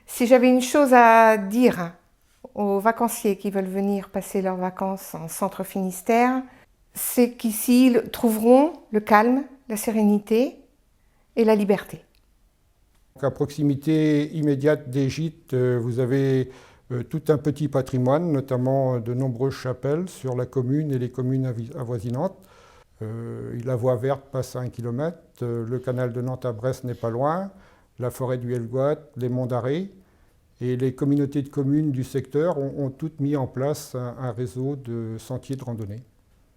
Si j'avais une chose à dire aux vacanciers qui veulent venir passer leurs vacances en centre Finistère, c'est qu'ici ils trouveront le calme, la sérénité et la liberté. À proximité immédiate des gîtes, vous avez tout un petit patrimoine, notamment de nombreuses chapelles sur la commune et les communes avoisinantes. La voie verte passe à 1 km, le canal de Nantes à Brest n'est pas loin, la forêt du Helgoat, les monts d'Arrée. Et les communautés de communes du secteur ont toutes mis en place un réseau de sentiers de randonnée.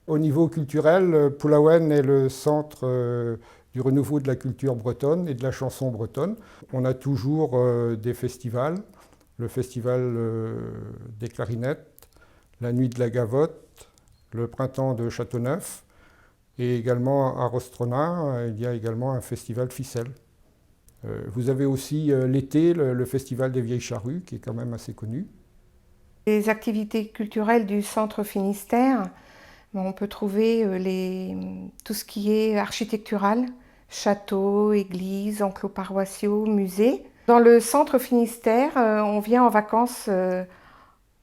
Au niveau culturel, Pulawen est le centre du renouveau de la culture bretonne et de la chanson bretonne. On a toujours des festivals, le festival des clarinettes, la nuit de la gavotte, le printemps de Châteauneuf, et également à Rostronin, il y a également un festival ficelle. Vous avez aussi l'été le festival des Vieilles Charrues, qui est quand même assez connu. Les activités culturelles du centre Finistère, on peut trouver tout ce qui est architectural, châteaux, églises, enclos paroissiaux, musées. Dans le centre Finistère, on vient en vacances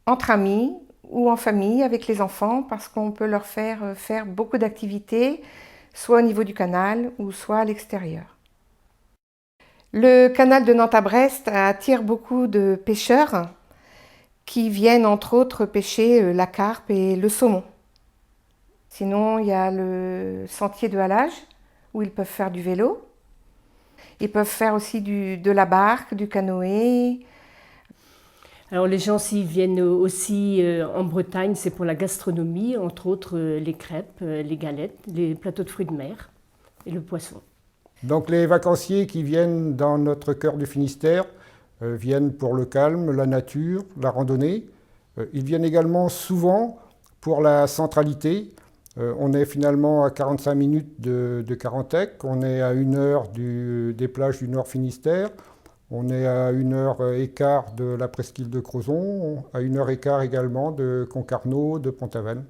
entre amis ou en famille avec les enfants parce qu'on peut leur faire beaucoup d'activités, soit au niveau du canal ou soit à l'extérieur. Le canal de Nantes à Brest attire beaucoup de pêcheurs qui viennent entre autres pêcher la carpe et le saumon. Sinon, il y a le sentier de halage où ils peuvent faire du vélo. Ils peuvent faire aussi de la barque, du canoë. Alors les gens s'y viennent aussi en Bretagne, c'est pour la gastronomie, entre autres les crêpes, les galettes, les plateaux de fruits de mer et le poisson. Donc les vacanciers qui viennent dans notre cœur du Finistère viennent pour le calme, la nature, la randonnée. Ils viennent également souvent pour la centralité. On est finalement à 45 minutes de Carantec, on est à 1 heure des plages du Nord Finistère, on est à 1h15 de la presqu'île de Crozon, à 1h15 également de Concarneau, de Pont-Aven.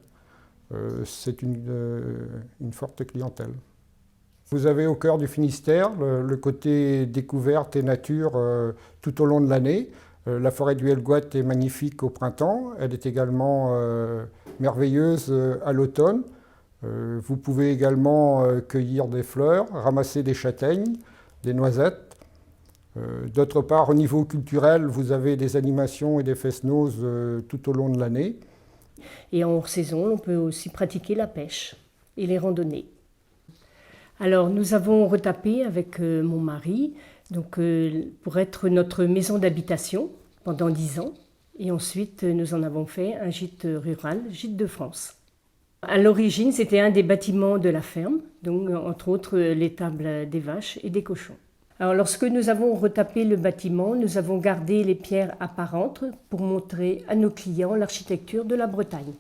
C'est une forte clientèle. Vous avez au cœur du Finistère le côté découverte et nature tout au long de l'année. La forêt du Helgoat est magnifique au printemps, elle est également merveilleuse à l'automne. Vous pouvez également cueillir des fleurs, ramasser des châtaignes, des noisettes. D'autre part, au niveau culturel, vous avez des animations et des fest-noz tout au long de l'année. Et en hors-saison, on peut aussi pratiquer la pêche et les randonnées. Alors, nous avons retapé avec mon mari pour être notre maison d'habitation pendant 10 ans. Et ensuite, nous en avons fait un gîte rural, Gîte de France. À l'origine, c'était un des bâtiments de la ferme, donc entre autres l'étable des vaches et des cochons. Alors, lorsque nous avons retapé le bâtiment, nous avons gardé les pierres apparentes pour montrer à nos clients l'architecture de la Bretagne.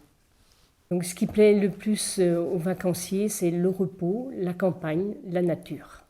Donc, ce qui plaît le plus aux vacanciers, c'est le repos, la campagne, la nature.